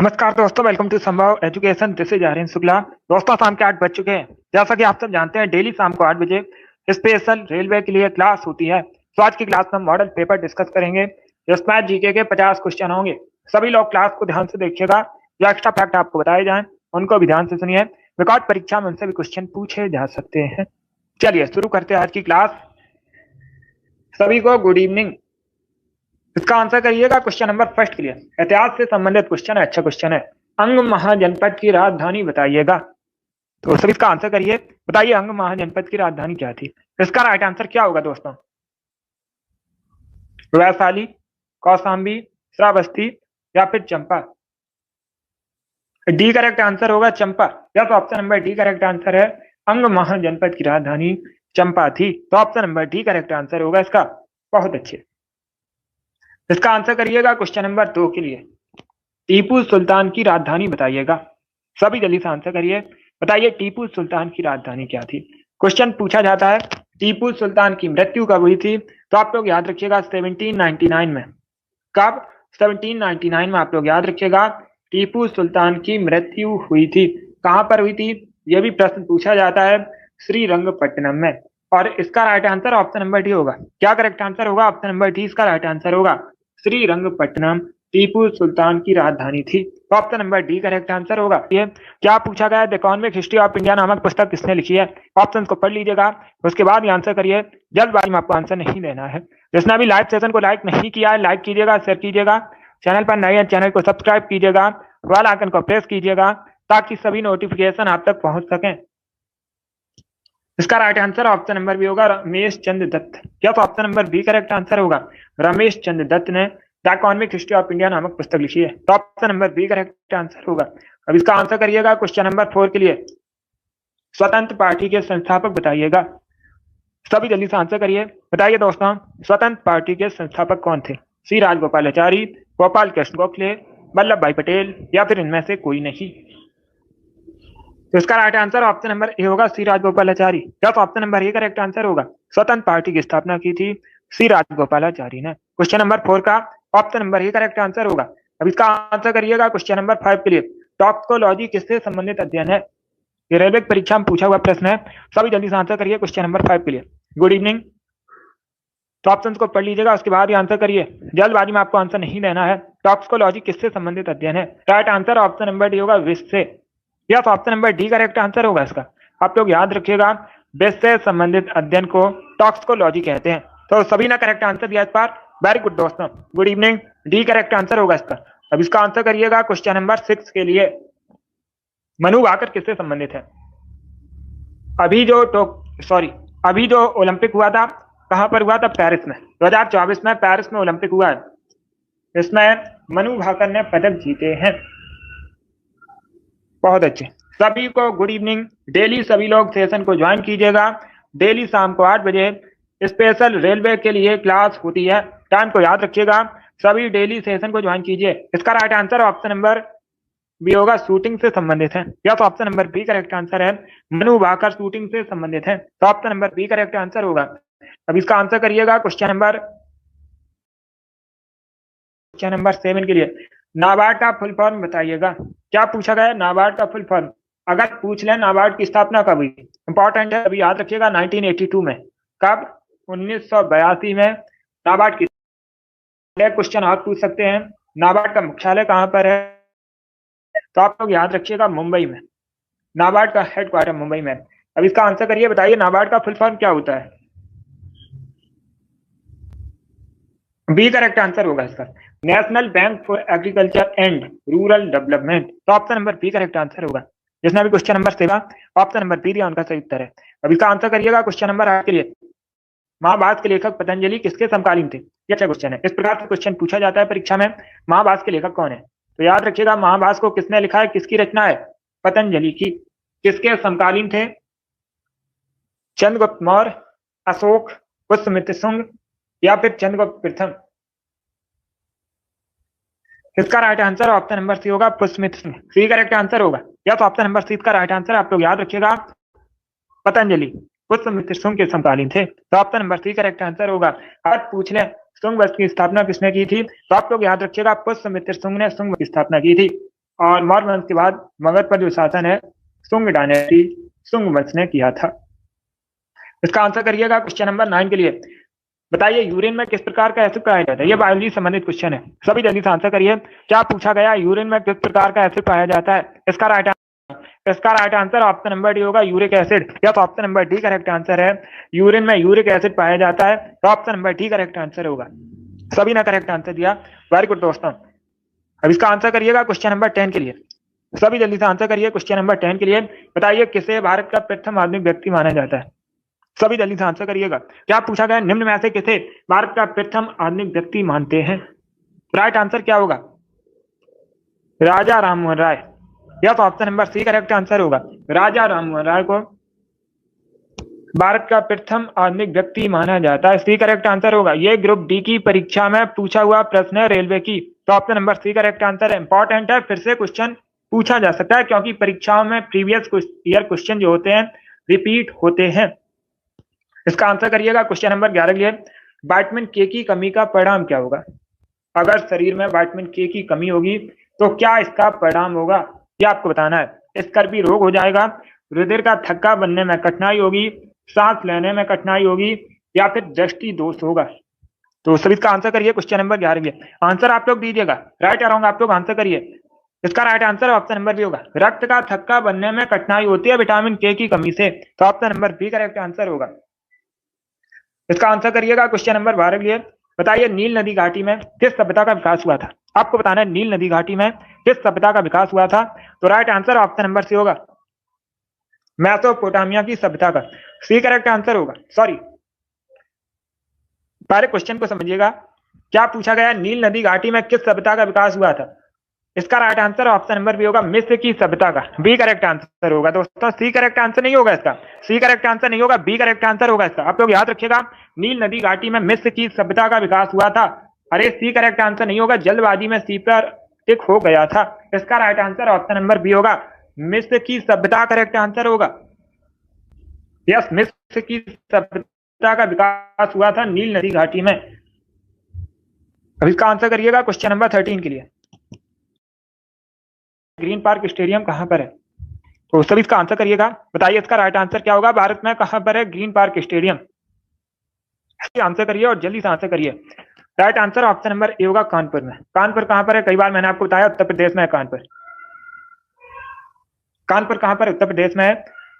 नमस्कार दोस्तों, welcome to Sambhav education. This is Aryan Shukla. दोस्तों, शाम के 8 बज चुके हैं। जैसा कि आप सब जानते हैं, डेली शाम को 8 बजे स्पेशल रेलवे के लिए क्लास होती है। तो आज की क्लास में हम मॉडल पेपर डिस्कस करेंगे। जिसमें जीके के 50 क्वेश्चन होंगे। सभी लोग क्लास को ध्यान से देखिएगा। जो एक्स्ट्रा फैक्ट आपको बताए जाएं उनको भी ध्यान से सुनिए। रिकॉर्ड परीक्षा में उनसे भी क्वेश्चन पूछे जा सकते हैं। चलिए शुरू करते हैं आज की क्लास। सभी को गुड इवनिंग। इसका आंसर करिएगा क्वेश्चन नंबर फर्स्ट के लिए। इतिहास से संबंधित क्वेश्चन है, अच्छा क्वेश्चन है। अंग महाजनपद की राजधानी बताइएगा। तो सभी इसका आंसर करिए। बताइए अंग महाजनपद की राजधानी क्या थी। इसका राइट आंसर क्या होगा दोस्तों? वैशाली, कौशाम्बी, श्रावस्ती या फिर चंपा। डी करेक्ट आंसर होगा चंपा। या तो option number D correct answer है। अंग महाजनपद की राजधानी चंपा थी। तो option number D correct answer होगा इसका। बहुत अच्छे। इसका आंसर करिएगा क्वेश्चन नंबर 2 के लिए। टीपू सुल्तान की राजधानी बताइएगा। सभी जल्दी से आंसर करिए। बताइए टीपू सुल्तान की राजधानी क्या थी। क्वेश्चन पूछा जाता है टीपू सुल्तान की मृत्यु कब हुई थी। तो आप लोग याद रखिएगा 1799 में। कब? 1799 में आप लोग याद रखिएगा टीपू सुल्तान की मृत्यु हुई थी। कहां पर हुई थी यह भी प्रश्न पूछा जाता है। श्रीरंगपट्टनम में। और इसका right answer option number D होगा। क्या करेक्ट आंसर होगा? ऑप्शन नंबर डी इसका राइट आंसर होगा। श्रीरंगपट्टनम टीपू सुल्तान की राजधानी थी। तो option number D correct answer होगा। ये क्या पूछा गया है, the economic history of India नामक पुस्तक किसने लिखी है। ऑप्शन को पढ़ लीजिएगा, उसके बाद आंसर करिए। जल्दबाजी में आपको आंसर नहीं देना है। जिसने अभी लाइव सेशन को लाइक नहीं किया है, लाइक कीजिएगा, शेयर कीजिएगा। चैनल पर नए हैं, चैनल को सब्सक्राइब कीजिएगा, बेल आइकन को प्रेस कीजिएगा ताकि सभी नोटिफिकेशन आप तक पहुंच सकें। इसका right answer option number B होगा, रमेश चंद्र दत्त। क्या तो option number B correct answer होगा। रमेश चंद्र दत्त ने the economic history of India नामक पुस्तक लिखी है। तो option number B correct answer होगा। अब इसका आंसर करिएगा क्वेश्चन नंबर 4 के लिए। स्वतंत्र पार्टी के संस्थापक बताइएगा। सभी जल्दी से आंसर करिए। बताइए दोस्तों, स्वतंत्र पार्टी के संस्थापक कौन थे। सी राजगोपालाचारी, गोपाल कृष्ण गोखले, वल्लभ भाई पटेल या फिर इनमें से कोई नहीं। तो इसका राइट आंसर ऑप्शन नंबर ए होगा, सी राजगोपालाचारी। क्या तो option number A correct answer होगा। स्वतंत्र पार्टी की स्थापना की थी सी राजगोपालाचारी ने। क्वेश्चन नंबर 4 का option number A correct answer होगा। अब इसका आंसर करिएगा क्वेश्चन नंबर 5 के लिए। टॉक्सिकोलॉजी किससे संबंधित अध्ययन है। ये रेलवे परीक्षा में पूछा हुआ प्रश्न है। सभी जल्दी से आंसर करिए क्वेश्चन नंबर 5 के लिए। Good evening. तो ऑप्शन को पढ़ लीजिएगा, उसके बाद ही आंसर करिए। जल्दबाजी में आपको आंसर नहीं देना है। टॉक्सिकोलॉजी किससे संबंधित अध्ययन है। Right answer option number D होगा, विष से। या तो option number D correct answer होगा इसका। आप लोग याद रखिएगा, विष से संबंधित अध्ययन को टॉक्सिकोलॉजी कहते हैं। तो सभी ने करेक्ट आंसर दिया इस बार। वेरी गुड दोस्तों, good evening. D correct answer होगा इसका। अब इसका आंसर करिएगा क्वेश्चन नंबर 6 के लिए। मनु भाकर किससे संबंधित है। अभी जो ओलंपिक हुआ था कहां पर हुआ था। पेरिस में। 2024 में पेरिस में ओलंपिक हुआ है। इसमें मनु भाकर ने पदक जीते हैं। बहुत अच्छे। सभी को गुड इवनिंग। डेली सभी लोग सेशन को ज्वाइन कीजिएगा। डेली शाम को 8 बजे स्पेशल रेलवे के लिए क्लास होती है। टाइम को याद रखिएगा। सभी डेली सेशन को ज्वाइन कीजिए। इसका right answer option number B होगा, शूटिंग से संबंधित है। या तो option number B correct answer है। मनु भाकर शूटिंग से संबंधित है। तो option number B correct answer होगा। अब इसका आंसर करिएगा क्वेश्चन नंबर 7 के लिए। नाबार्ड का फुल फॉर्म बताइएगा। क्या पूछा गया है, नाबार्ड का फुल फॉर्म। अगर पूछ लें नाबार्ड की स्थापना कब हुई, इंपॉर्टेंट है, अभी याद रखिएगा 1982 में। कब? 1982 में नाबार्ड की। क्वेश्चन आप पूछ सकते हैं, नाबार्ड का मुख्यालय कहां पर है। तो आप लोग याद रखिएगा मुंबई में। नाबार्ड का हेडक्वार्टर मुंबई में। अब इसका आंसर करिए। बताइए नाबार्ड का फुल फॉर्म क्या होता है। बी करेक्ट आंसर होगा इसका, national bank for agriculture and rural development. तो option number B correct answer होगा। जिसने भी question number 7 option number B दिया उनका सही उत्तर है। अब इसका आंसर करिएगा क्वेश्चन नंबर 8 के लिए। महाभारत के लेखक पतंजलि किसके समकालीन थे। ये अच्छा क्वेश्चन है। इस प्रकार से क्वेश्चन पूछा जाता है परीक्षा में, महाभारत के लेखक कौन है। तो याद रखिएगा महाभारत को किसने लिखा है, किसकी रचना है। पतंजलि की। किसके समकालीन थे। चंद्रगुप्त मौर्य, अशोक, पुष्यमित्र शुंग या फिर चंद्रगुप्त प्रथम। इसका right answer option number C होगा, Pushyamitra Shunga. C correct answer होगा। या तो ऑप्शन नंबर सी का राइट आंसर आप लोग याद रखिएगा, पतंजलि पुष्यमित्र शुंग के समकालीन थे। तो option number C correct answer होगा। अगर पूछ लें शुंग वंश की स्थापना किसने की थी, तो आप लोग याद रखिएगा पुष्यमित्र शुंग ने शुंग की स्थापना की थी। और मौर्य वंश के बाद मगध पर जो शासन है शुंग डायनेस्टी शुंग वंश ने किया था। इसका आंसर करिएगा क्वेश्चन नंबर 9 के लिए। बताइए यूरिन में किस प्रकार का एसिड पाया जाता है? ये बायोलॉजी संबंधित क्वेश्चन है, सभी जल्दी से आंसर करिए। क्या पूछा गया? यूरिन में किस प्रकार का एसिड पाया जाता है? इसका right answer option number D होगा, यूरिक एसिड। या तो option number D correct answer है, यूरिन में यूरिक एसिड पाया जाता है, तो option number D correct answer होगा। सभी ने करेक्ट आंसर दिया, वेरी गुड दोस्तों। अब इसका आंसर करिएगा क्वेश्चन नंबर 10 के लिए। सभी जल्दी से आंसर करिए क्वेश्चन नंबर 10 के लिए। बताइए किसे भारत का प्रथम आधुनिक व्यक्ति माना जाता है? सभी जल्दी से आंसर करिएगा। क्या पूछा गया? निम्न में से किसे भारत का प्रथम आधुनिक व्यक्ति मानते हैं? राइट आंसर क्या होगा? राजा राममोहन राय। या तो option number C correct answer होगा, राजा राममोहन राय को भारत का प्रथम आधुनिक व्यक्ति माना जाता है। सी करेक्ट आंसर होगा। ये ग्रुप डी की परीक्षा में पूछा हुआ प्रश्न है रेलवे की, तो option number C correct answer है। इंपॉर्टेंट है, फिर से क्वेश्चन पूछा जा सकता है क्योंकि परीक्षाओं में प्रीवियस ईयर क्वेश्चन जो होते हैं रिपीट होते हैं। इसका आंसर करिएगा क्वेश्चन नंबर 11 के लिए। विटामिन के की कमी का परिणाम क्या होगा? अगर शरीर में विटामिन के की कमी होगी तो क्या इसका परिणाम होगा, यह आपको बताना है। स्कर्वी रोग हो जाएगा, हृदय का थक्का बनने में कठिनाई होगी, सांस लेने में कठिनाई होगी, या फिर दृष्टि दोष होगा। तो सभी इसका आंसर करिए क्वेश्चन नंबर 11 के लिए। आंसर आप लोग दीजिएगा, राइट या रॉन्ग आप लोग आंसर करिए। इसका right answer option number B होगा, रक्त का थक्का बनने में कठिनाई होती है विटामिन के की कमी से, तो option number B correct answer होगा। इसका आंसर करिएगा क्वेश्चन नंबर 12 के लिए। बताइए नील नदी घाटी में किस सभ्यता का विकास हुआ था? आपको बताना है नील नदी घाटी में किस सभ्यता का विकास हुआ था, तो right answer option number C होगा, मेसोपोटामिया की सभ्यता का। सी करेक्ट आंसर होगा। सॉरी, पहले क्वेश्चन को समझिएगा। क्या पूछा गया? नील नदी घाटी में किस सभ्यता का विकास हुआ था? इसका right answer option number B होगा, मिस्र की सभ्यता का। बी करेक्ट आंसर होगा दोस्तों, सी करेक्ट आंसर नहीं होगा इसका। सी करेक्ट आंसर नहीं होगा, बी करेक्ट आंसर होगा इसका। आप लोग याद रखिएगा, नील नदी घाटी में मिस्र की सभ्यता का विकास हुआ था। अरे सी करेक्ट आंसर नहीं होगा, जल्दबाजी में सी पर टिक हो गया था। इसका right answer option number B होगा, मिस्र की सभ्यता करेक्ट आंसर होगा। यस, मिस्र की सभ्यता का विकास हुआ था नील नदी घाटी में। अब इसका आंसर करिएगा क्वेश्चन नंबर 13 के लिए। ग्रीन पार्क स्टेडियम कहां पर है? तो सभी इसका आंसर करिएगा। बताइए इसका राइट आंसर क्या होगा? भारत में कहां पर है ग्रीन पार्क स्टेडियम? आंसर करिए और जल्दी से आंसर करिए। राइट आंसर ऑप्शन नंबर ए होगा, कानपुर में। कानपुर कहां पर है? कई बार मैंने आपको बताया, उत्तर प्रदेश में है कानपुर। कानपुर कहां पर? उत्तर प्रदेश में है।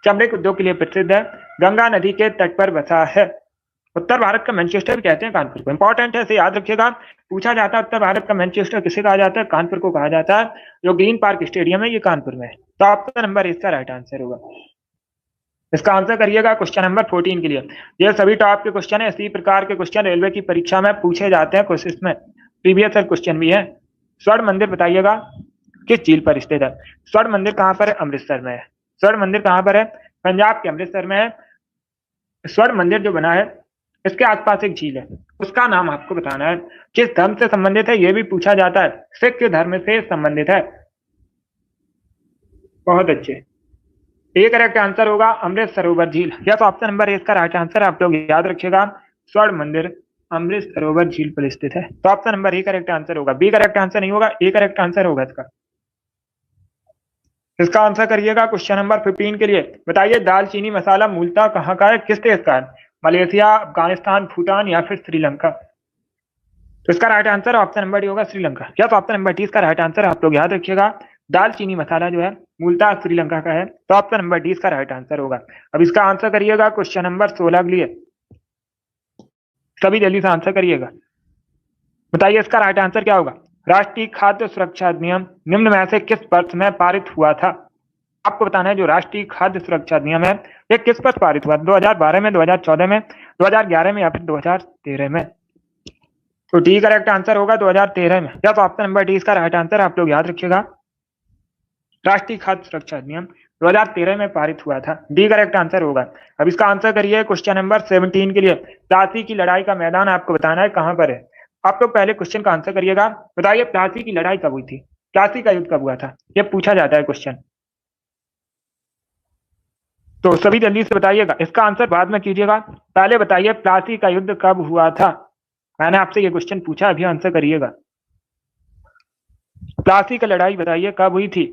चमड़े के उद्योग के लिए प्रसिद्ध है, गंगा नदी के तट पर बसा है। उत्तर भारत का मैनचेस्टर भी कहते हैं कानपुर को। इंपॉर्टेंट है, इसे याद रखिएगा। पूछा जाता है उत्तर भारत का मैनचेस्टर किसे कहा जाता है? कानपुर को कहा जाता है। जो ग्रीन पार्क स्टेडियम है ये कानपुर में है, तो ऑप्शन नंबर इसका राइट आंसर होगा। इसका आंसर करिएगा क्वेश्चन नंबर 14 के लिए। ये सभी टॉप के क्वेश्चन है, इसी प्रकार के क्वेश्चन रेलवे की परीक्षा में पूछे जाते हैं, कोशिश में प्रीवियस ईयर क्वेश्चन भी है। स्वर्ण मंदिर बताइएगा किस झील पर स्थित है? स्वर्ण मंदिर कहां पर है? अमृतसर में है। स्वर्ण मंदिर कहां पर है? पंजाब के अमृतसर में है। स्वर्ण मंदिर जो बना है इसके आसपास एक झील है, उसका नाम आपको बताना है। किस धर्म से संबंधित है यह भी पूछा जाता है, सिख धर्म से संबंधित है। बहुत अच्छे, ए करेक्ट आंसर होगा अमृत सरोवर झील। या तो ऑप्शन नंबर ए इसका राइट आंसर। आप लोग याद रखिएगा, स्वर्ण मंदिर अमृत सरोवर झील पर स्थित है, तो option number A correct answer होगा। बी करेक्ट आंसर नहीं होगा, ए करेक्ट आंसर होगा इसका। इसका आंसर करिएगा क्वेश्चन नंबर 15 के लिए। बताइए दालचीनी मसाला मूलतः कहाँ का है, किस देश का है? मलेशिया, अफगानिस्तान, भूटान या फिर श्रीलंका? तो इसका right answer option number D होगा, श्रीलंका। या तो ऑप्शन नंबर डी इसका राइट आंसर। आप लोग याद रखिएगा, दालचीनी मसाला जो है मूलतः श्रीलंका का है, तो ऑप्शन नंबर डी इसका राइट आंसर होगा। अब इसका आंसर करिएगा क्वेश्चन नंबर 16 के लिए। सभी जल्दी से आंसर करिएगा। बताइए इसका राइट आंसर क्या होगा? राष्ट्रीय खाद्य सुरक्षा अधिनियम निम्न में से किस वर्ष में पारित हुआ था? आपको बताना है जो राष्ट्रीय खाद्य सुरक्षा अधिनियम है ये किस वर्ष पारित हुआ? 2012 में, 2014 में, 2011 में या फिर 2013 में? तो डी करेक्ट आंसर होगा 2013 में। या तो ऑप्शन नंबर डी इसका राइट आंसर। आप लोग याद रखिएगा, राष्ट्रीय खाद्य सुरक्षा अधिनियम 2013 में पारित हुआ था। डी करेक्ट आंसर होगा। अब इसका आंसर करिए क्वेश्चन नंबर 17 के लिए। प्लासी की लड़ाई का मैदान आपको बताना है कहां पर है। आप लोग पहले क्वेश्चन का आंसर करिएगा। बताइए प्लासी की लड़ाई कब हुई थी, प्लासी का युद्ध कब हुआ था, यह पूछा जाता है क्वेश्चन। तो सभी जल्दी से बताइएगा, इसका आंसर बाद में कीजिएगा। पहले बताइए प्लासी का युद्ध कब हुआ था। मैंने आपसे ये क्वेश्चन पूछा, अभी आंसर करिएगा। प्लासी की लड़ाई बताइए कब हुई थी?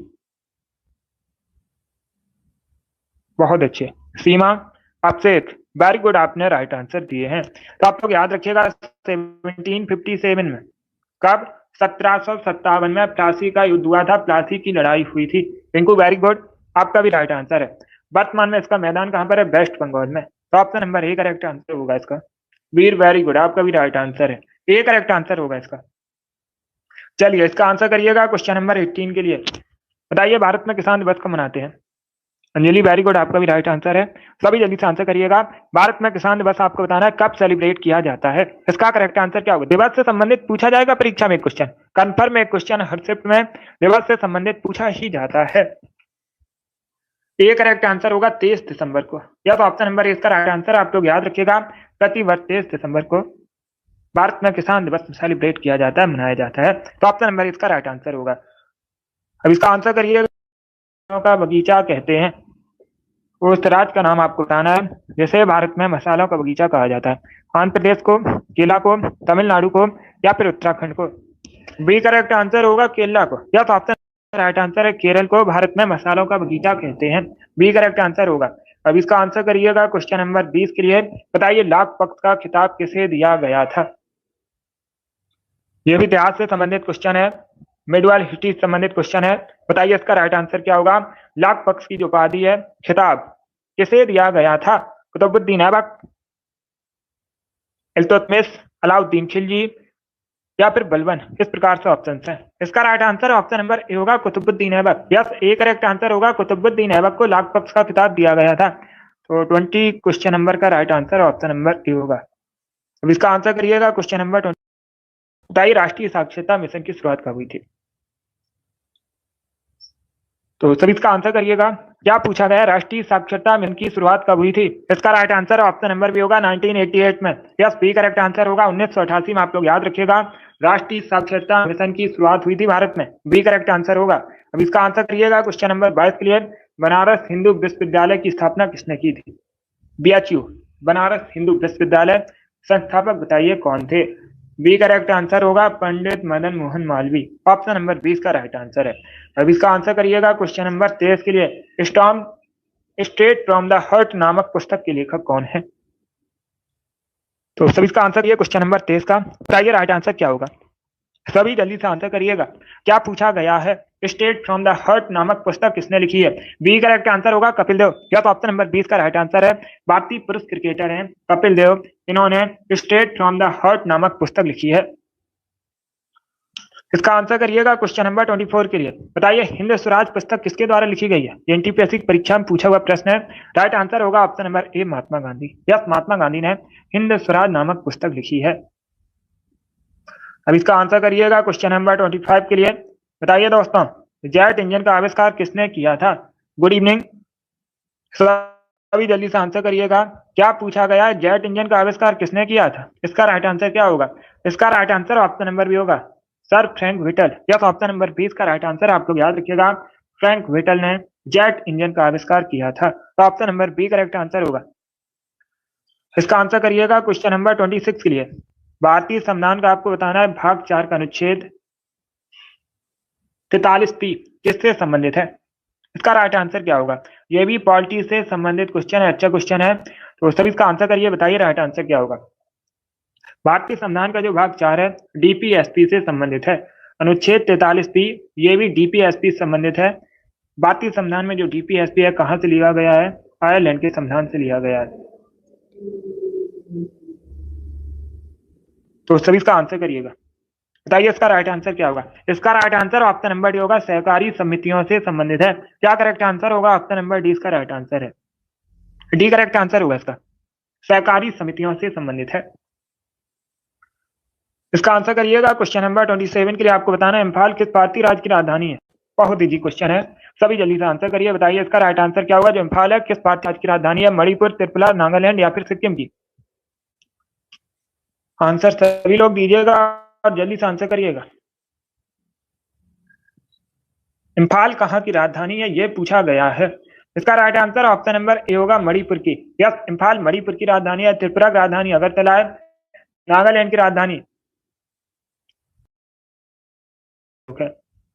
बहुत अच्छे। सीमा अफसेट, वेरी गुड, आपने राइट आंसर दिए हैं। तो आप लोग याद रखिएगा 1757 में, कब? 1757 में प्लासी का युद्ध हुआ था, प्लासी की लड़ाई हुई थी। रिंकू वेरी गुड, आपका भी राइट आंसर है। वर्तमान में इसका मैदान कहाँ पर है? वेस्ट बंगाल में। तो option number A correct answer होगा इसका। वीर वेरी गुड, आपका भी राइट आंसर है, ए करेक्ट आंसर होगा इसका। चलिए इसका आंसर करिएगा क्वेश्चन नंबर 18 के लिए। बताइए भारत में किसान दिवस कब मनाते हैं? अंजलि वेरी गुड, आपका भी राइट आंसर है। सभी जल्दी से आंसर करिएगा। भारत में किसान दिवस आपको बताना है कब सेलिब्रेट किया जाता है। इसका करेक्ट आंसर क्या होगा? दिवस से संबंधित पूछा जाएगा परीक्षा में क्वेश्चन, कन्फर्म एक क्वेश्चन हर शिफ्ट में दिवस से संबंधित पूछा ही जाता है। ए करेक्ट आंसर होगा 23 दिसंबर को, या तो ऑप्शन नंबर इसका राइट आंसर। आप लोग याद रखिएगा प्रतिवर्ष 23 दिसंबर को भारत में किसान दिवस सेलिब्रेट किया जाता है, मनाया जाता है। तो ऑप्शन नंबर इसका राइट आंसर होगा। अब इसका आंसर करिएगा। का बगीचा कहते हैं उस राज्य का नाम आपको बताना है जैसे भारत में मसालों का बगीचा कहा जाता है। आंध्र प्रदेश को, केरला को, तमिलनाडु को, या फिर उत्तराखंड को? बी करेक्ट आंसर होगा केरला को, या तो ऑप्शन राइट आंसर है केरल को भारत में मसालों का बगीचा कहते हैं। बी करेक्ट आंसर होगा। अब इसका आंसर करिएगा क्वेश्चन नंबर 20 के लिए। बताइए लाख पक्ष का खिताब किसे दिया गया था? यह भी इतिहास से संबंधित क्वेश्चन है, मिडवाल हिस्ट्री से संबंधित क्वेश्चन है। बताइए इसका राइट आंसर क्या होगा? लाख पक्ष की जो उपाधि है, खिताब किसे दिया गया था? कुतुबुद्दीन ऐबक, इल्तुतमिश, अलाउद्दीन खिलजी, या फिर बलबन? इस प्रकार से ऑप्शन है। इसका राइट आंसर ऑप्शन नंबर ए होगा Qutubuddin Aibak. Yes, A correct answer होगा, कुतुबुद्दीन ऐबक को लाख पक्ष का खिताब दिया गया था। तो 20 क्वेश्चन नंबर का राइट आंसर ऑप्शन नंबर ए होगा। अब इसका आंसर करिएगा क्वेश्चन नंबर 20। बताइए राष्ट्रीय साक्षरता मिशन की शुरुआत कब हुई थी? तो सभी इसका आंसर करिएगा। क्या पूछा गया? राष्ट्रीय साक्षरता मिशन की शुरुआत कब हुई थी? इसका राइट आंसर ऑप्शन नंबर भी होगा 1988 में। यस, बी करेक्ट आंसर होगा 1988 में। आप लोग याद रखिएगा राष्ट्रीय साक्षरता मिशन की शुरुआत हुई थी भारत में। बी करेक्ट आंसर होगा। अब इसका आंसर करिएगा question number 22 clear. Banaras Hindu विश्वविद्यालय की स्थापना किसने की थी? BHU, बनारस हिंदू विश्वविद्यालय, संस्थापक बताइए कौन थे? बी करेक्ट आंसर होगा पंडित मदन मोहन मालवीय। ऑप्शन नंबर 20 का राइट आंसर है। अब इसका आंसर करिएगा क्वेश्चन नंबर 23 के लिए। Storm straight from the heart नामक पुस्तक के लेखक कौन है? तो सभी इसका आंसर ये क्वेश्चन नंबर 23 का। बताइए राइट आंसर क्या होगा? सभी जल्दी से आंसर करिएगा। क्या पूछा गया है? स्टेट फ्रॉम द हर्ट नामक पुस्तक किसने लिखी है? बी करेक्ट आंसर होगा कपिल देव, या तो ऑप्शन नंबर 20 का राइट आंसर है। भारतीय पुरुष क्रिकेटर हैं कपिल देव, इन्होंने स्टेट फ्रॉम द हर्ट नामक पुस्तक लिखी है। इसका आंसर करिएगा क्वेश्चन नंबर 24 के लिए। बताइए हिंद स्वराज पुस्तक किसके द्वारा लिखी गई है? एनटीपीएससी परीक्षा में पूछा हुआ प्रश्न है। राइट आंसर होगा option number A Mahatma Gandhi. Yes, Mahatma Gandhi ने हिंद स्वराज नामक पुस्तक लिखी है। अब इसका आंसर करिएगा क्वेश्चन नंबर 25 के लिए। बताइए दोस्तों जेट इंजन का आविष्कार किसने किया था? गुड इवनिंग, सभी जल्दी से आंसर करिएगा। क्या पूछा गया है? जेट इंजन का आविष्कार किसने किया था? इसका राइट आंसर क्या होगा? इसका राइट आंसर ऑप्शन नंबर भी होगा sir Frank Whittle. Yes, option number 20 का राइट आंसर। आप लोग याद रखिएगा फ्रैंक व्हिटल ने जेट इंजन का आविष्कार किया था। तो option number B correct answer होगा। इसका आंसर करिएगा क्वेश्चन नंबर 26 के लिए। भारतीय संविधान का आपको बताना है भाग 4 का अनुच्छेद 43 किससे संबंधित है? इसका राइट आंसर क्या होगा? ये भी पॉलिटी से संबंधित क्वेश्चन है, अच्छा क्वेश्चन है। तो सर इसका आंसर करिए, बताइए राइट आंसर क्या होगा? भारतीय संविधान का जो भाग 4 है डीपीएसपी से संबंधित है। अनुच्छेद 43 ये भी डीपीएसपी से संबंधित है। भारतीय संविधान में जो डीपीएसपी है कहां से लिया गया है? आयरलैंड के संविधान से लिया गया है। तो सभी इसका आंसर करिएगा। बताइए इसका राइट आंसर क्या होगा? इसका right answer option number D होगा सहकारी समितियों से संबंधित है। क्या करेक्ट आंसर होगा? ऑप्शन नंबर डी इसका राइट आंसर है। डी करेक्ट आंसर होगा इसका, सहकारी समितियों से संबंधित है। इसका आंसर करिएगा क्वेश्चन नंबर 27 के लिए। आपको बताना है इम्फाल किस भारतीय राज्य की राजधानी है? बहुत इजी क्वेश्चन है, सभी जल्दी से आंसर करिए। बताइए इसका राइट आंसर क्या होगा? जो इम्फाल है किस भारतीय राज्य की राजधानी है? मणिपुर, त्रिपुरा, नागालैंड या फिर सिक्किम की? आंसर सभी लोग दीजिएगा और जल्दी से आंसर करिएगा। इम्फाल कहाँ की राजधानी है ये पूछा गया है। इसका राइट आंसर ऑप्शन नंबर ए होगा मणिपुर की। यस, इम्फाल मणिपुर की राजधानी है। त्रिपुरा की राजधानी अगरतला है। नागालैंड की राजधानी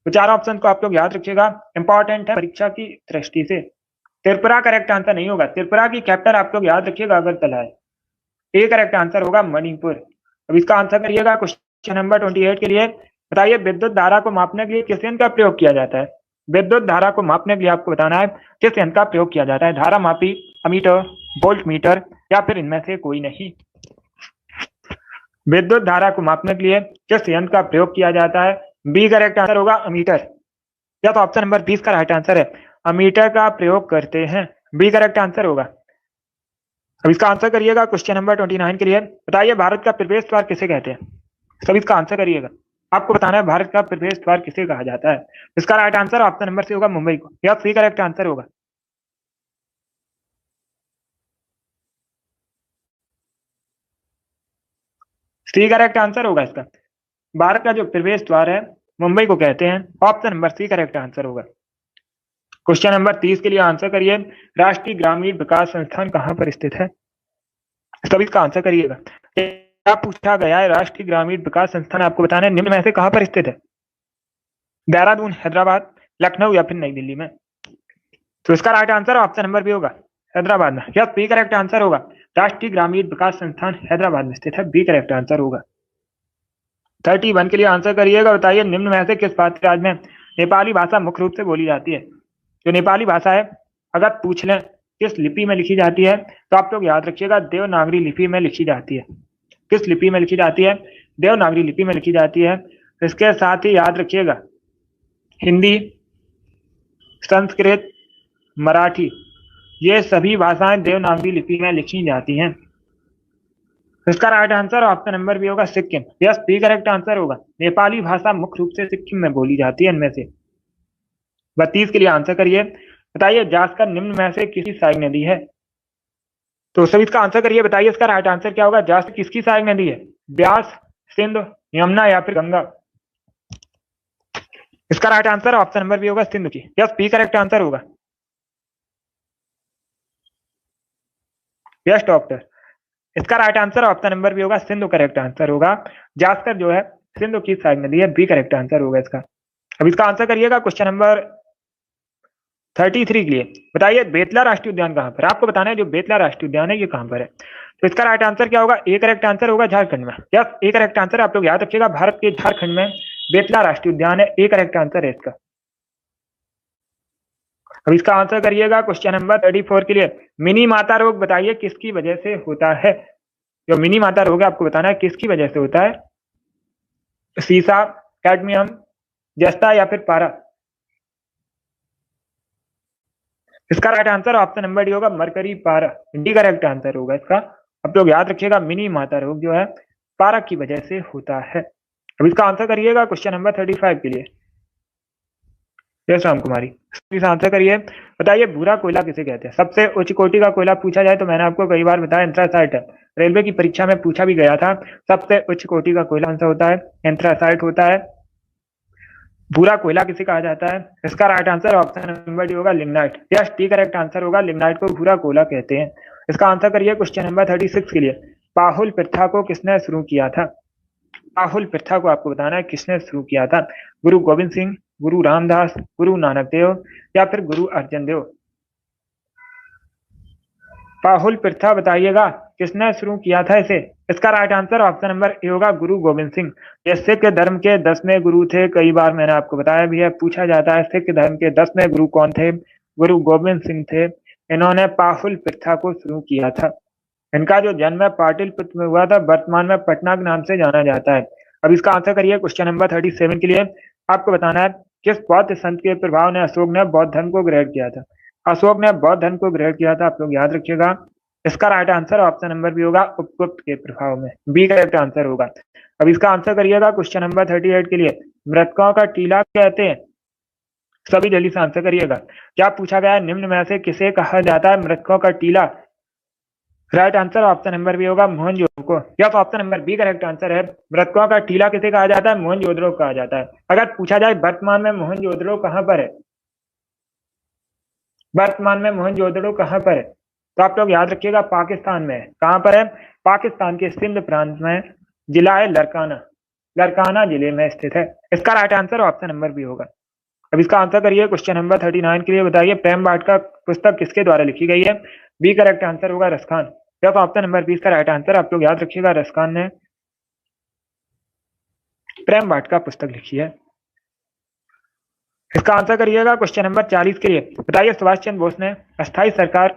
तो चार ऑप्शन को आप लोग याद रखिएगा, इंपॉर्टेंट है परीक्षा की दृष्टि से। त्रिपुरा करेक्ट आंसर नहीं होगा, त्रिपुरा की कैपिटल आप लोग याद रखिएगा अगरतला है। ए करेक्ट आंसर होगा मणिपुर। अब इसका आंसर करिएगा क्वेश्चन नंबर 28 के लिए। बताइए विद्युत धारा को मापने के लिए किस यंत्र का प्रयोग किया जाता है? विद्युत धारा को मापने के लिए आपको बताना है किस यंत्र का प्रयोग किया जाता है? धारा मापी, अमीटर, वोल्ट मीटर या फिर इनमें से कोई नहीं। विद्युत धारा को मापने के लिए किस यंत्र का प्रयोग किया जाता है? बी करेक्ट आंसर होगा अमीटर। या तो ऑप्शन नंबर 20 का राइट आंसर है, अमीटर का प्रयोग करते हैं, बी करेक्ट आंसर होगा। अब इसका आंसर करिएगा क्वेश्चन नंबर 29 के लिए। बताइए भारत का प्रवेश द्वार किसे कहते हैं? सब इसका आंसर करिएगा, आपको बताना है भारत का प्रवेश द्वार किसे कहा जाता है। इसका right answer option number C होगा मुंबई को, या सी करेक्ट आंसर होगा। सी करेक्ट आंसर होगा इसका। भारत का जो प्रवेश द्वार है मुंबई को कहते हैं, option number C correct answer होगा। क्वेश्चन नंबर 30 के लिए आंसर करिए, राष्ट्रीय ग्रामीण विकास संस्थान कहां पर स्थित है? सब इसका आंसर करिएगा। क्या पूछा गया है? राष्ट्रीय ग्रामीण विकास संस्थान आपको बताना है निम्न में से कहां पर स्थित है? देहरादून, हैदराबाद, लखनऊ या फिर नई दिल्ली में? तो इसका right answer option number B होगा, हैदराबाद में। यस, बी करेक्ट आंसर होगा। राष्ट्रीय ग्रामीण विकास संस्थान हैदराबाद में स्थित है, बी करेक्ट आंसर होगा। 31 के लिए आंसर करिएगा। बताइए निम्न में से किस भारतीय राज्य में नेपाली भाषा मुख्य रूप से बोली जाती है? जो नेपाली भाषा है अगर पूछ लें किस लिपि में लिखी जाती है तो आप लोग याद रखिएगा देवनागरी लिपि में लिखी जाती है। किस लिपि में लिखी जाती है? देवनागरी लिपि में लिखी जाती है। इसके साथ ही याद रखिएगा हिंदी, संस्कृत, मराठी, ये सभी भाषाएं देवनागरी लिपि में लिखी जाती हैं। इसका right answer option number B होगा, Sikkim. Yes, B correct answer होगा। नेपाली भाषा मुख्य रूप से सिक्किम में बोली जाती है इनमें से। 32 के लिए आंसर करिए। बताइए जास्कर निम्न में से किसकी सहायक नदी है? तो सभी इसका आंसर करिए। बताइए इसका राइट आंसर क्या होगा? जास्कर किसकी सहायक नदी है? ब्यास, सिंध, यमुना या फिर गंगा? इसका right answer option number B होगा, सिंध की। यस, बी करेक्ट आंसर होगा। यस डॉक्टर, इसका right answer option number B होगा, सिंधु करेक्ट आंसर होगा। जास्कर जो है सिंधु की सहायक नदी है, बी करेक्ट आंसर होगा इसका। अब इसका आंसर करिएगा क्वेश्चन नंबर 33 के लिए। बताइए बेतला राष्ट्रीय उद्यान कहां पर? आपको बताना है जो बेतला राष्ट्रीय उद्यान है ये कहां पर है। तो इसका राइट आंसर क्या होगा? ए करेक्ट आंसर होगा, झारखंड में। यस, ए करेक्ट आंसर आप लोग याद रखिएगा, भारत के झारखंड में बेतला राष्ट्रीय उद्यान है, ए करेक्ट आंसर है इसका। अब इसका आंसर करिएगा क्वेश्चन नंबर 34 के लिए। मिनी माता रोग बताइए किसकी वजह से होता है? जो मिनी माता रोग है आपको बताना है किसकी वजह से होता है। सीसा, कैडमियम, जस्ता या फिर पारा? इसका right answer option number D होगा, मरकरी पारा, डी करेक्ट आंसर होगा इसका। अब लोग याद रखिएगा मिनी माता रोग जो है पारा की वजह से होता है। अब इसका आंसर करिएगा क्वेश्चन नंबर 35 के लिए। यस राम कुमारी, इसका आंसर करिए। बताइए भूरा कोयला किसे कहते हैं? सबसे उच्च कोटि का कोयला पूछा जाए तो मैंने आपको कई बार बताया एंथ्रासाइट है। रेलवे की परीक्षा में पूछा भी गया था, सबसे उच्च कोटि का कोयला कौन सा होता है? एंथ्रासाइट होता है। भूरा कोयला किसे कहा जाता है? इसका right answer option number D होगा, lignite. Yes, D correct answer होगा, लिग्नाइट को भूरा कोयला कहते हैं। इसका आंसर करिए क्वेश्चन नंबर 36 के लिए। पाहुल प्रथा को किसने शुरू किया था? पाहुल प्रथा को आपको बताना है किसने शुरू किया था। गुरु गोविंद सिंह, गुरु रामदास, गुरु नानक देव या फिर गुरु अर्जन देव? पाहुल प्रथा बताइएगा किसने शुरू किया था इसे। इसका राइट आंसर ऑप्शन नंबर ए होगा, गुरु गोविंद सिंह। ये सिख धर्म के 10वें गुरु थे, कई बार मैंने आपको बताया भी है, पूछा जाता है सिख धर्म के 10वें गुरु कौन थे? गुरु गोविंद सिंह थे। इन्होंने पाहुल प्रथा को शुरू किया था। इनका जो जन्म है पाटलिपुत्र में हुआ था, वर्तमान में पटना के नाम से जाना जाता है। अब इसका आंसर करिए क्वेश्चन नंबर 37 के लिए। आपको बताना है किस बौद्ध संत के प्रभाव ने अशोक ने बौद्ध धर्म को ग्रहण किया था? अशोक ने बौद्ध धर्म को ग्रहण किया था, आप लोग याद रखिएगा। इसका right answer option number B होगा, उपगुप्त के प्रभाव में, बी करेक्ट आंसर होगा। अब इसका आंसर करिएगा क्वेश्चन नंबर 38 के लिए। मृतकों का टीला कहते हैं? सभी जल्दी से आंसर करिएगा। क्या पूछा गया है? निम्न में से किसे कहा जाता है मृतकों का टीला? Right answer option number B होगा, मोहनजोदड़ो को। या option number B correct answer है। मृतकों का टीला किसे कहा जाता है? मोहनजोदड़ो कहा जाता है। अगर पूछा जाए वर्तमान में मोहनजोदड़ो कहां पर है? वर्तमान में मोहनजोदड़ो कहां पर है? तो आप लोग याद रखिएगा पाकिस्तान में है। कहां पर है? पाकिस्तान के सिंध प्रांत में, जिला है लरकाना। लड़काना जिले में स्थित है। इसका right answer option number B होगा। अब इसका आंसर करिए क्वेश्चन नंबर 39 के लिए। बताइए प्रेम वाटिका पुस्तक किसके द्वारा लिखी गई है? बी करेक्ट आंसर होगा रसखान। तो ऑप्शन नंबर 20 का राइट आंसर आप लोग याद रखिएगा, रसखान ने प्रेम वाटिका पुस्तक लिखी है। इसका आंसर करिएगा क्वेश्चन नंबर 40 के लिए। बताइए सुभाष चंद्र बोस ने अस्थायी सरकार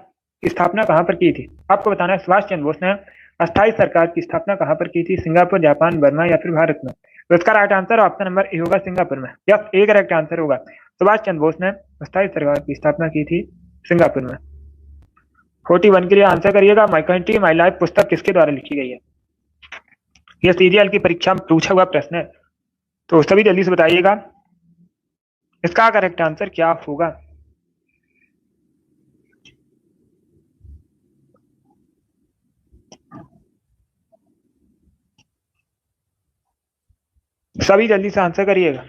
की स्थापना कहां पर की थी? आपको बताना है सुभाष चंद्र बोस ने अस्थायी सरकार की स्थापना कहां पर की थी? सिंगापुर, जापान, बर्मा या फिर भारत में? तो इसका राइट आंसर ऑप्शन नंबर ए होगा, सिंगापुर में। यस, ए करेक्ट आंसर होगा। सुभाष चंद्र बोस ने अस्थायी सरकार की स्थापना की थी सिंगापुर में। 41 के लिए आंसर करिएगा, माई कंट्री माई लाइफ पुस्तक किसके द्वारा लिखी गई है? यह सीजीएल की परीक्षा में पूछा हुआ प्रश्न है, तो सभी जल्दी से बताइएगा इसका करेक्ट आंसर क्या होगा। सभी जल्दी से आंसर करिएगा।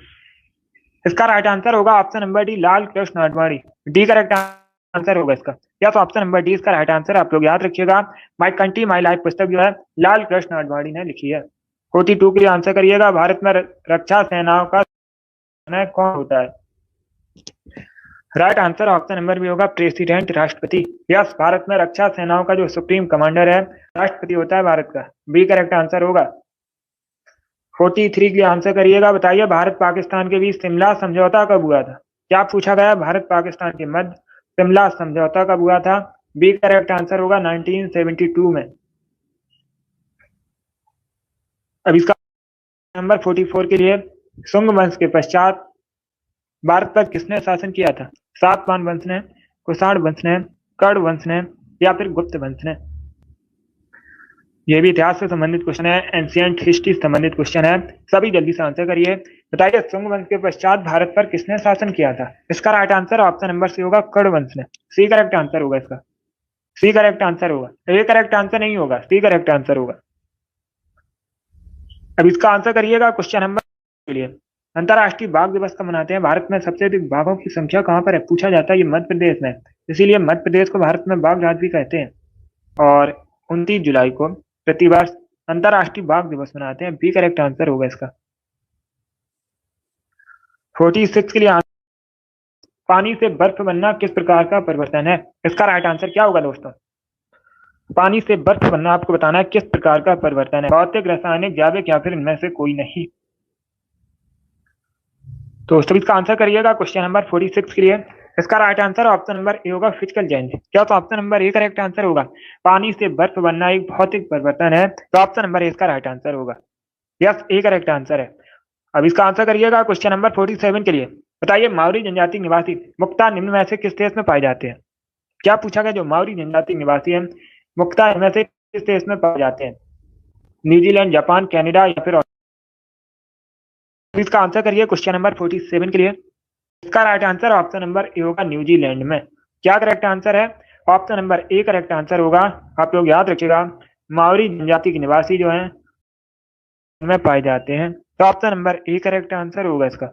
इसका राइट आंसर होगा option number D, Lal Krishna Advani. D correct answer होगा इसका। या तो ऑप्शन नंबर डी इसका राइट आंसर, आप लोग याद रखिएगा। माई कंट्री माई लाइफ पुस्तक जो है लाल कृष्ण आडवाणी ने लिखी है। 42 के लिए आंसर करिएगा, भारत में रक्षा सेनाओं का कौन होता है? Right answer option number B होगा, प्रेसिडेंट, राष्ट्रपति। यस, भारत में रक्षा सेनाओं का जो सुप्रीम कमांडर है राष्ट्रपति होता है भारत का। बी करेक्ट आंसर होगा। 43 के लिए आंसर करिएगा। बताइए भारत पाकिस्तान के बीच शिमला समझौता कब हुआ था? क्या पूछा गया? भारत पाकिस्तान के मध्य शिमला समझौता कब हुआ था? बी करेक्ट आंसर होगा 1972 में। अब इसका नंबर 44 के लिए, शुंग वंश के पश्चात भारत पर किसने शासन किया था? सातवाहन वंश ने, कुषाण वंश ने, कर्ण वंश ने या फिर गुप्त वंश ने? ये भी इतिहास से संबंधित क्वेश्चन है, एंशिएंट हिस्ट्री से संबंधित क्वेश्चन है। सभी जल्दी से आंसर करिए। बताइए शुंग वंश के पश्चात भारत पर किसने शासन किया था? इसका right answer option number C होगा, कर्ण वंश ने। सी करेक्ट आंसर होगा इसका। सी करेक्ट आंसर होगा, ए करेक्ट आंसर नहीं होगा, सी करेक्ट आंसर होगा। अब इसका आंसर करिएगा क्वेश्चन नंबर के लिए। अंतरराष्ट्रीय बाघ दिवस कब मनाते हैं? भारत में सबसे अधिक बाघों की संख्या कहां पर है? पूछा जाता है ये मध्य प्रदेश में, इसीलिए मध्य प्रदेश को भारत में बाघ राज्य भी कहते हैं। और 29 जुलाई को प्रतिवर्ष अंतरराष्ट्रीय बाघ दिवस मनाते हैं। बी करेक्ट आंसर होगा इसका। 46 के लिए आंसर, पानी से बर्फ बनना किस प्रकार का परिवर्तन है? इसका राइट आंसर क्या होगा दोस्तों? पानी से बर्फ बनना आपको बताना है किस प्रकार का परिवर्तन है, भौतिक, रासायनिक, जैविक या फिर इनमें से कोई नहीं। तो सभी इसका आंसर करिएगा क्वेश्चन नंबर 46 के लिए। इसका राइट आंसर ऑप्शन नंबर ए होगा, फिजिकल चेंज। क्या? तो option number A correct answer होगा। पानी से बर्फ बनना एक भौतिक परिवर्तन है, तो ऑप्शन नंबर ए इसका राइट आंसर होगा। यस, ए करेक्ट आंसर है। अब इसका आंसर करिएगा क्वेश्चन नंबर 47 के लिए। बताइए मावरी जनजाति निवासी मुख्यतः निम्न में से किस देश में पाए जाते हैं? क्या पूछा गया? जो मावरी जनजाति निवासी है मुख्यतः इनमें से किस देश में पाए जाते हैं? न्यूजीलैंड, जापान, कनाडा या फिर? इसका आंसर करिए क्वेश्चन नंबर 47 के लिए। इसका राइट आंसर ऑप्शन नंबर ए होगा, न्यूजीलैंड में। क्या करेक्ट आंसर है? Option number A correct answer होगा। आप लोग याद रखिएगा, मावरी जनजाति के निवासी जो हैं में पाए जाते हैं, तो option number A correct answer होगा इसका।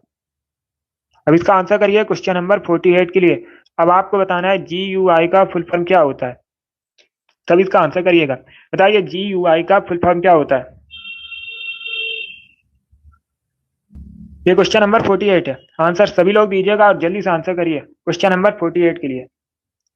अब इसका आंसर करिए क्वेश्चन नंबर 48 के लिए। अब आपको बताना है GUI का फुल फॉर्म क्या होता है। तब इसका आंसर करिएगा। बताइए GUI का फुल फॉर्म क्या होता है? ये क्वेश्चन नंबर 48 है। आंसर सभी लोग दीजिएगा और जल्दी से आंसर करिए क्वेश्चन नंबर 48 के लिए।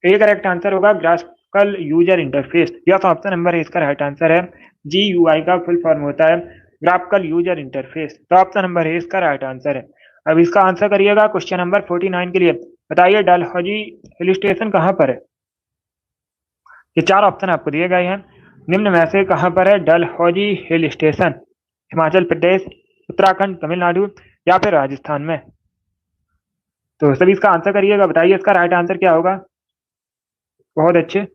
ए करेक्ट आंसर होगा, graphical user interface. Yes, option number ए इसका राइट आंसर है। GUI का फुल फॉर्म होता है ग्राफिकल यूजर इंटरफेस, तो ऑप्शन नंबर ए इसका राइट आंसर है। अब इसका आंसर करिएगा क्वेश्चन नंबर 49 के लिए। बताइए डलहौजी हिल स्टेशन कहाँ पर है? ये चार ऑप्शन आपको दिए गए हैं, निम्न में से कहाँ पर है डलहौजी हिल स्टेशन? हिमाचल प्रदेश, उत्तराखंड, तमिलनाडु या फिर राजस्थान में? तो सभी इसका आंसर करिएगा। बताइए इसका राइट आंसर क्या होगा। बहुत अच्छे,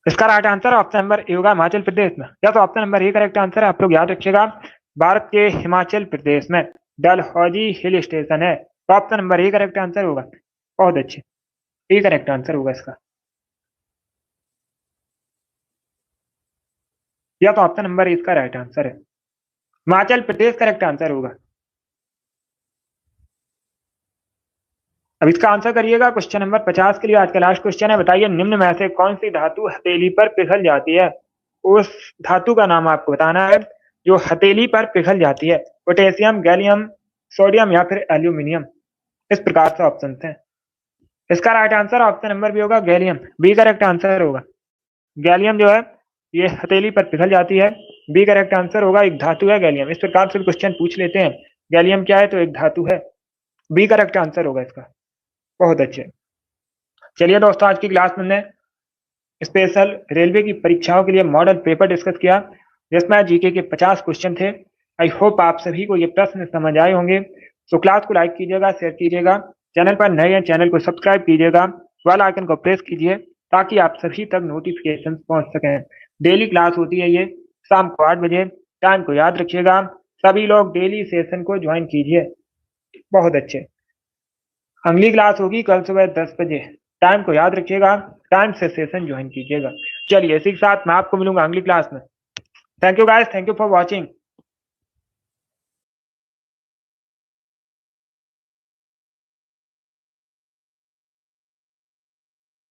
इसका राइट आंसर ऑप्शन नंबर ए होगा, हिमाचल प्रदेश में। या तो option number A correct answer है। आप लोग याद रखिएगा, भारत के हिमाचल प्रदेश में डलहौजी हिल स्टेशन है, तो option number A correct answer होगा। बहुत अच्छे, ए करेक्ट आंसर होगा इसका। या तो ऑप्शन नंबर ए इसका राइट आंसर है, हिमाचल प्रदेश करेक्ट आंसर होगा। अब इसका आंसर करिएगा क्वेश्चन नंबर 50 के लिए। आज का लास्ट क्वेश्चन है। बताइए निम्न में से कौन सी धातु हथेली पर पिघल जाती है? उस धातु का नाम आपको बताना है जो हथेली पर पिघल जाती है। पोटेशियम, गैलियम, सोडियम या फिर एल्यूमिनियम। इस प्रकार से ऑप्शन हैं। इसका right answer option number B होगा गैलियम। बी करेक्ट आंसर होगा। गैलियम जो है ये हथेली पर पिघल जाती है। बी करेक्ट आंसर होगा, एक धातु है गैलियम। इस प्रकार से क्वेश्चन पूछ लेते हैं। गैलियम क्या है? तो एक धातु है। बी करेक्ट आंसर होगा इसका। बहुत अच्छे। चलिए दोस्तों, आज की क्लास में हमने स्पेशल रेलवे की परीक्षाओं के लिए मॉडल पेपर डिस्कस किया, जिसमें जीके के 50 क्वेश्चन थे। आई होप आप सभी को ये प्रश्न समझ आए होंगे। तो क्लास को लाइक कीजिएगा, शेयर कीजिएगा, चैनल पर नए हैं चैनल को सब्सक्राइब कीजिएगा, बेल आइकन को प्रेस कीजिए ताकि आप सभी तक नोटिफिकेशन पहुंच सकें। डेली क्लास होती है ये शाम को 8 बजे। टाइम को याद रखिएगा। सभी लोग डेली सेशन को ज्वाइन कीजिए। बहुत अच्छे। अगली क्लास होगी कल सुबह 10 बजे। टाइम को याद रखिएगा, टाइम से सेशन ज्वाइन कीजिएगा। चलिए इसी के साथ मैं आपको मिलूंगा अगली क्लास में। Thank you guys, thank you for watching.